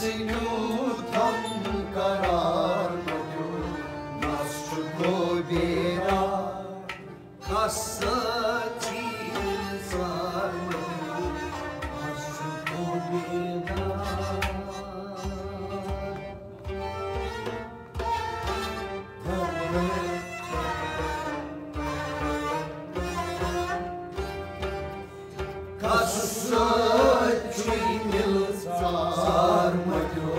Kasiyutam karar maju Nasru kobera Kasacil sarmaju Nasru kobera Kasacil sarmaju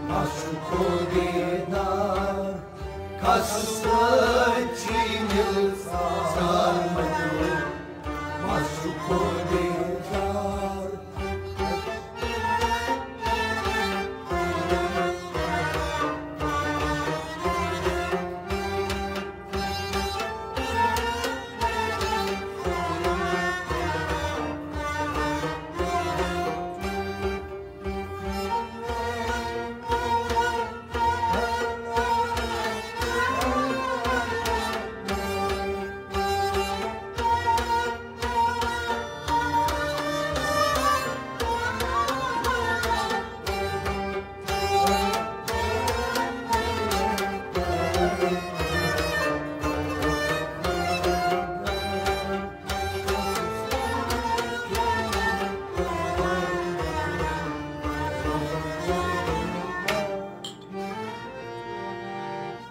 Nasru kobera Kasacil sarmaju Nasru kobera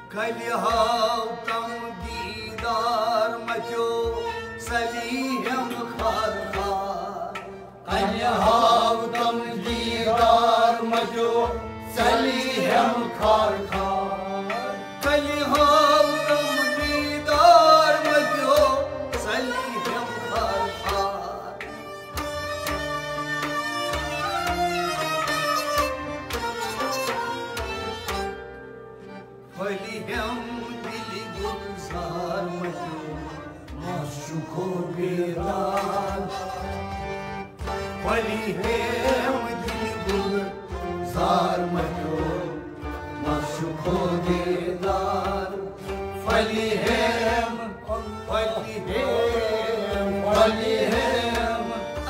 Kalihavtam didar macho saliham kharkhar Kalihavtam didar macho saliham kharkhar Kalihavtam didar macho saliham kharkhar Faliham dili gulzar majo Nasru kobera Faliham dili gulzar majo Nasru kobera Faliham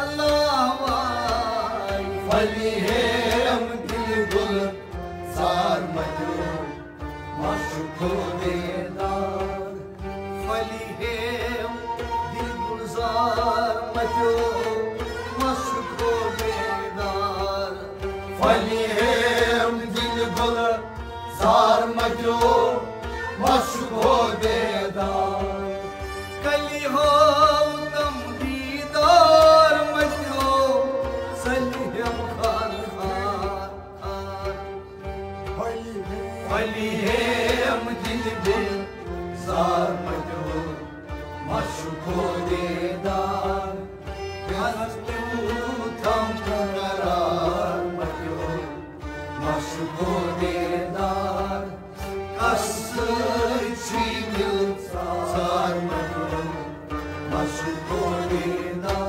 Allah wai Faliham dili gulzar majo Nasru kobera Faliham dil gulzar majo Nasru kobera Faliham dil gulzar majo Nasru kobera Kalihavtam didar majo saliham kharkhar Faliham dil gulzar majo Nasru kobera Kasiyutam karar majo Nasru kobera Kasacil sarmaju Nasru kobera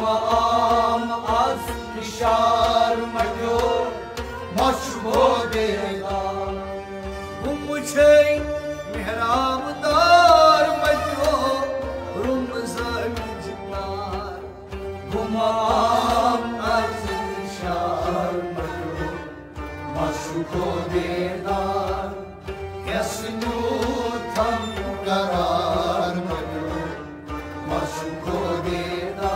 Gumam az nişar majo Maşbo dega Gumçey mihrab dar majo Rumzan jitnar Gumam az nişar majo Maşbo dega Yasnu tham karar majo Maşbo dega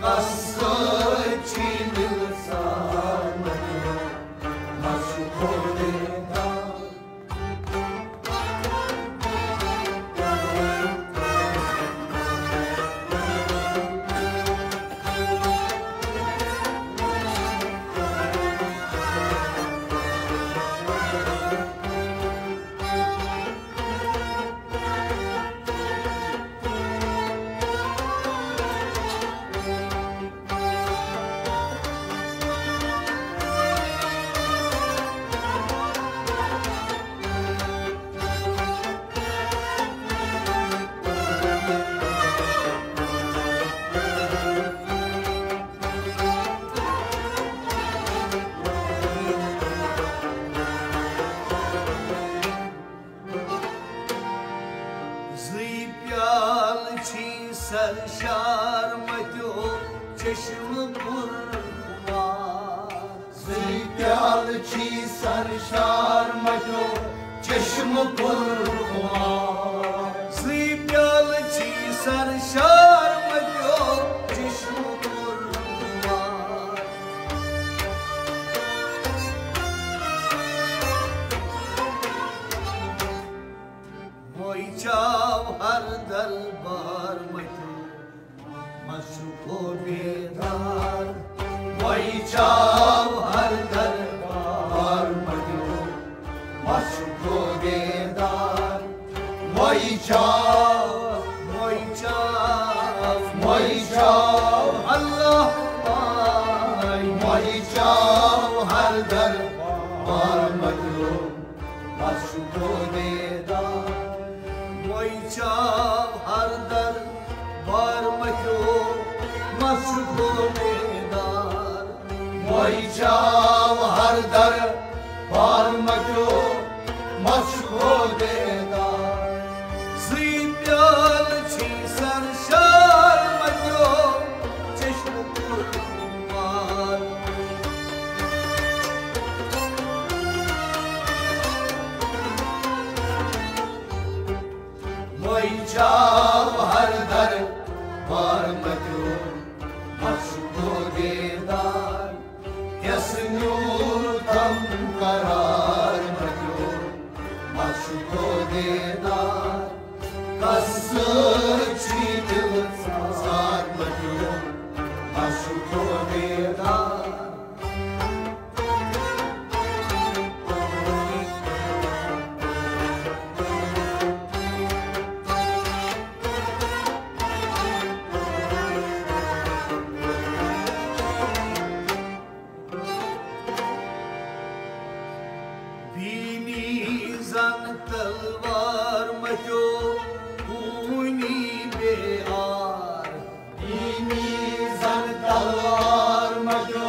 Kasçi dilsar majo Maşbo dega सरशार मचो चश्म पुरमा प्याल छी सरशार मचो चश्म पुरमा प्याल छी सरशार मचो चश्म पुरमा मोई चाव हर दरबार मचो मशको बेदार वही चाव हर दरबार मचो मशको बेदार वही चाव अल्लाह वही चाव हर दरबार मचो मशको बेदार वही चाव हर दरबार मचो मशको बेदार वही चाव हर दरबार मचो मशको बेदार प्याल छी सरशार मचो चश्म पुरमार वही चाव हर दरबार मचो मशको बेदार यसनु थम करार मचो मशको बेदार कसची दिलसार मचो मशको बेदार तलवार मचो खूनी बेआर बीनी जन तलवार मचो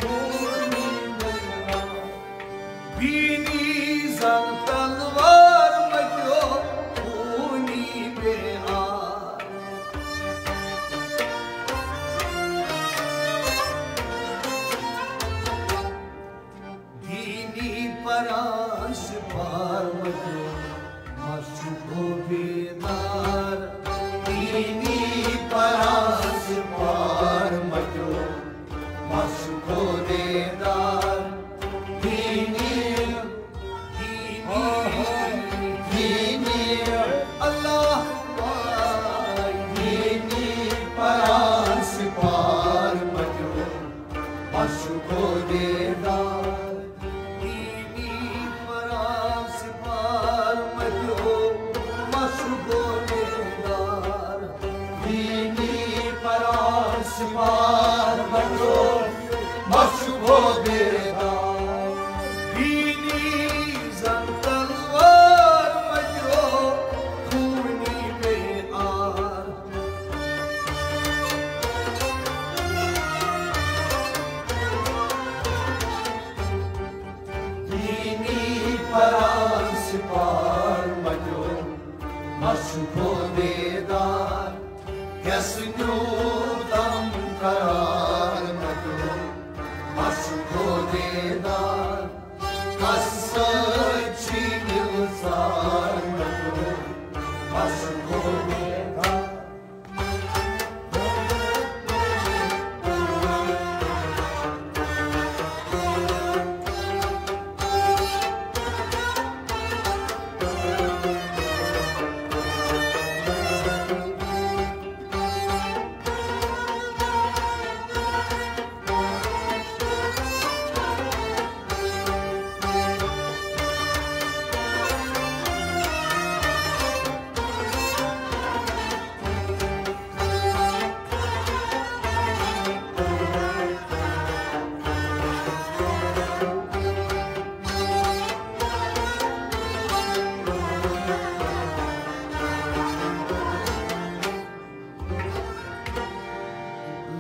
खूनी बेआर बीनी जन तलवार मचो खूनी बेआर दीनी पराश पार मचो मशको बेदार दीनी पराश पार मचो मशको बेदार दीनी अल्लाह दीनी पराश पार मचो मशको बेदार पार मचो मशको बेदार बीनी जन तलवार मचो खूनी बेआर मशको बेदार यस्नुतम करार मतो मशको बेदार कसची दिलसार मतो मशको बेदार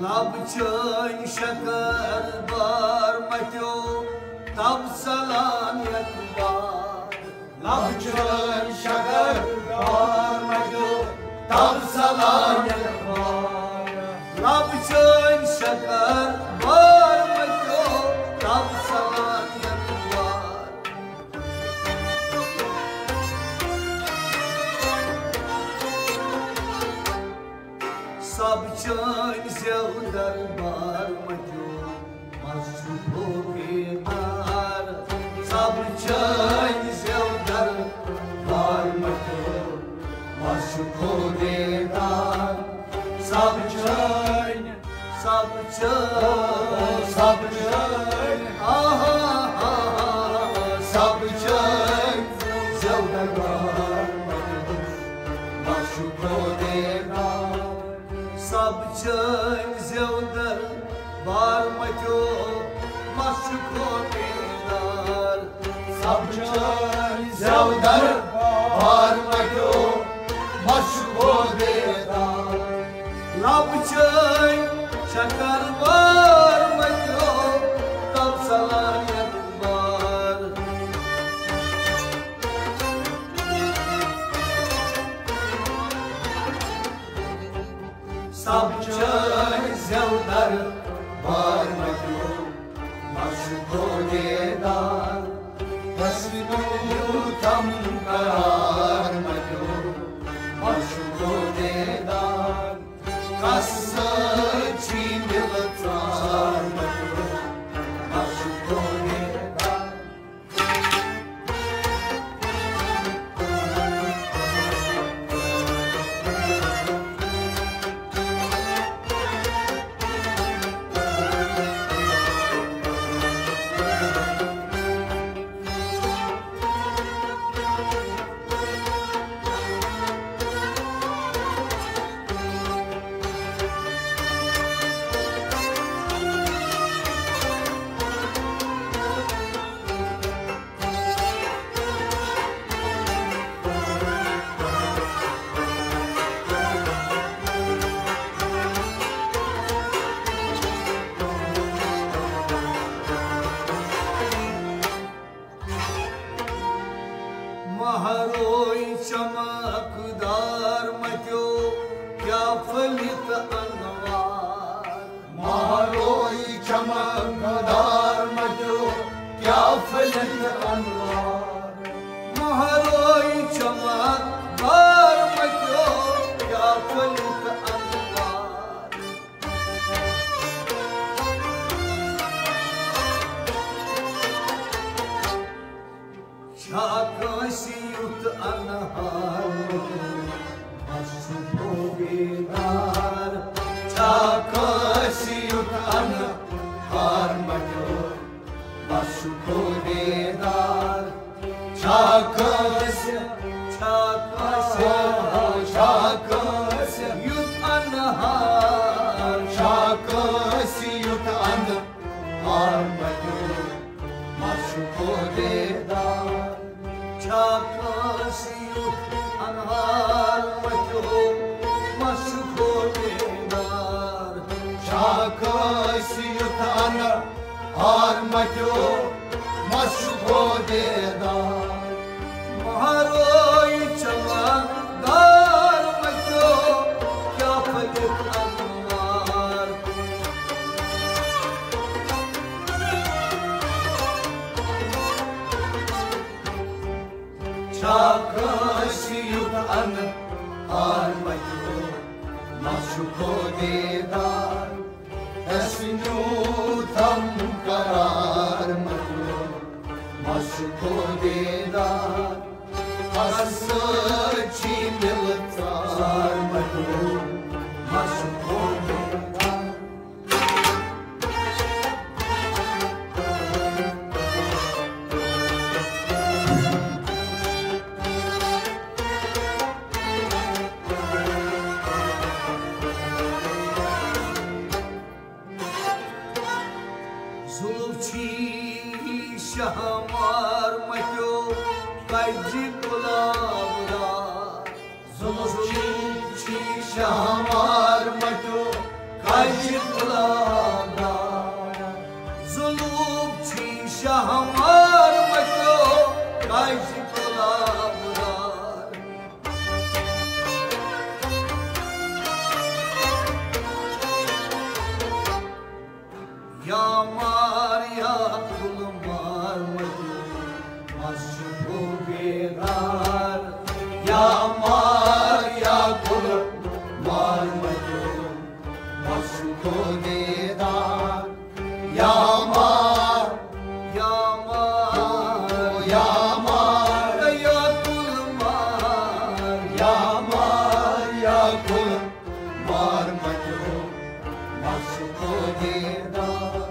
लब चन शकर बार मचो तब सलाम यकबार लब चन शकर बार मचो तब सलाम यकबार लब चन शकर बार मचो तब सलाम यकबार सब चन सेव दरबार मचो मशको बेदार सब चन सेव दरबार मचो मशको बेदार सब चन आहा सब चन सेव दरबार मचो मशको बेदार सब चन ज़ेवदर बार मचो मशको बेदार सब चन ज़ेवदर बार मचो मशको बेदार लब चन शकर बार मचो तब सलाम यकबार सब चन ज़ेवदर बार मचो मशको बेदार यस्नुतम करार मचो मशको बेदार कसची दिलसार मचो मशको बेदार महरोई चमकदार मचो क्या फलित अनवार महरोई चमकदार मचो क्या फलित अनवार महरोई चमकदार मचो क्या फलित अनवार शाकसियुत अनहार मशको बेदार शाकसियुत अनहार मचो मशको बेदार शाकसियुत अनहार शाकसियुत अनहार मचो मशको बेदार शाकसियुत अनहार मचो मशको बेदार शाकसियुत अनहार मचो मशको बेदार महरोई चमकदार शाकशियुत अन हार मचो मशुको देदार esnyutam karar matu mashko dedar aschi miltar matu mashko dedar Şahmar matyo kaycı kulabra Zulçi şahmar matyo kaycı kulabra Zulçi şahmar matyo kaycı kulabra Yamar ya kulmar mashko bedar Yamar ya kulmar mashko bedar Yamar Yamar Yamar ya kulmar Yamar ya kulmar mashko bedar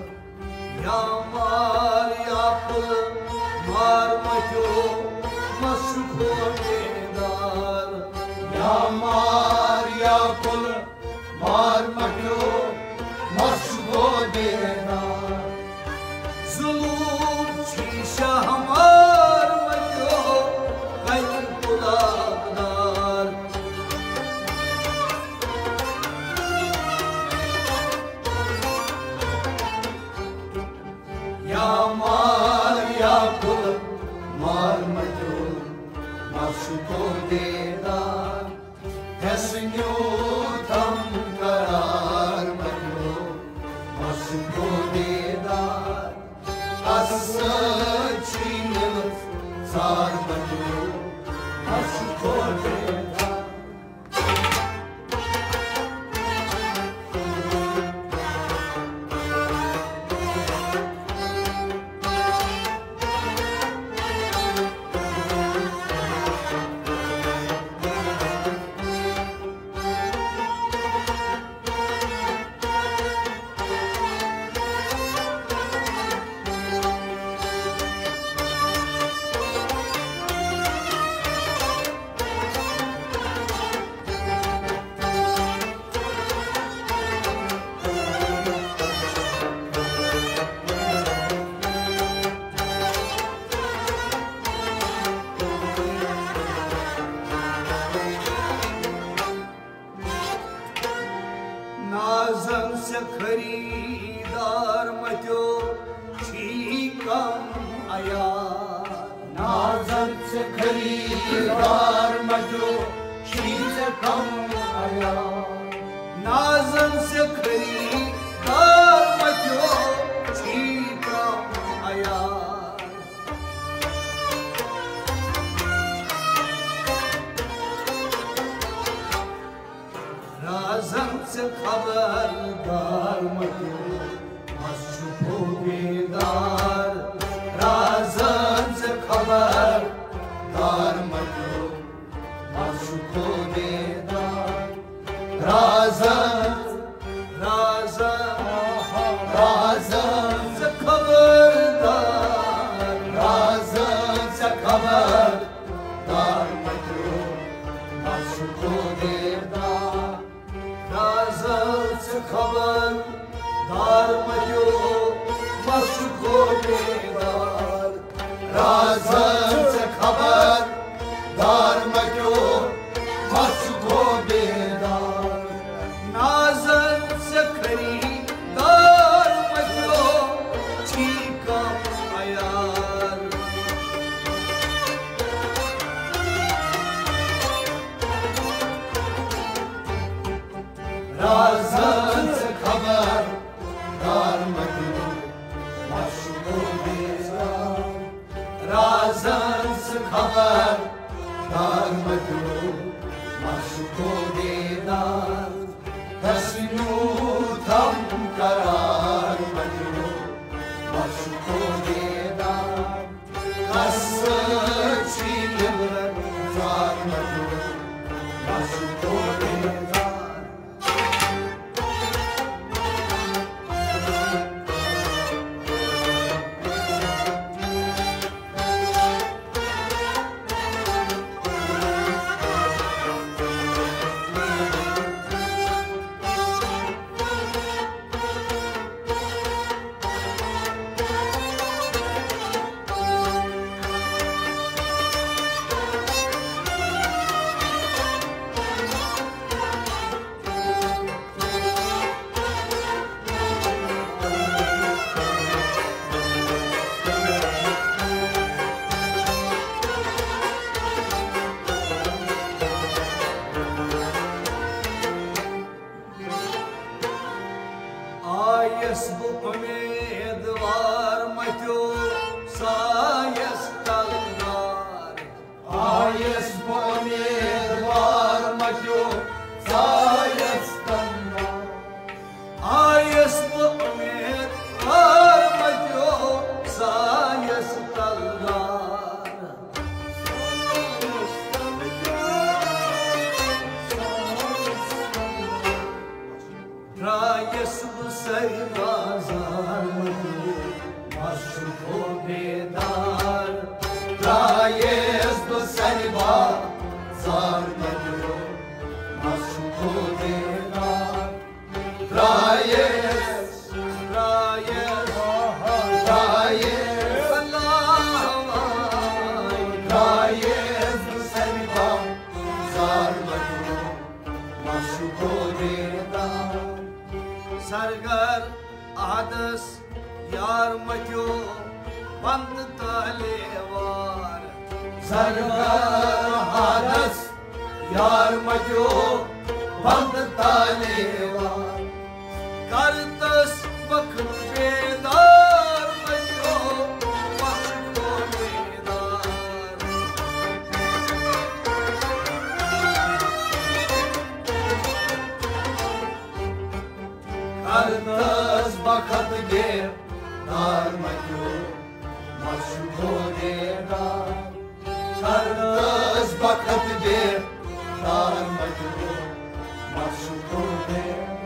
Yamar yapıl marmajo mashko dedar Yamar yapıl marmajo mashko dedar Zulum şişa marmajo kayın kulaklar Yamar yapıl marmajo mashko dedar esnyutam karar majo mashko dedar aschi miltar majo mashko dedar नाज़न से खरीदार मचो ठीकम आया नाज़न से खरीदार मचो ठीकम आया नाज़न से खरीदार मचो ठीकम आया राज़न से खबरदार मचो मशको बेदार राज़न से खबरदार मचो मशको बेदार राज़न राज़न राज़न से खबरदार राज़न से खबरदार मचो मशको बेदार राज़न से खबरदार मचो मशको बेदार राज़न से खबरदार मचो मशको बेदार नाज़न से खरीदार मचो ठीकम आयार राज़न से खबरदार मचो मशको बेदार राज़न से खबरदार dar mătiu, mașuco de dar, hăsinu tam karar mătiu, mașuco de dar, casă cilebr, dar mătiu, mașuco de dar. Ayes bu umedvar matyo sayes talvar. Ayes bu umedvar matyo sayes talvar. Ayes bu umedvar matyo sayes talvar. Rayes bu seybazar matyo maşuko bedar. Rayes bu seybazar matyo maşuko bedar. Rayes, Rayes, Rayes, Allah, Rayes bu seybazar matyo maşuko bedar. Sargar adas yar matyo band talevar. Sargar hadas yar matyo band talevar. Kartas bakıp bedar matyo maşuko bedar. Kartas bakat ger dar matyo maşuko dar. Kartas bakat ger dar matyo maşuko dar.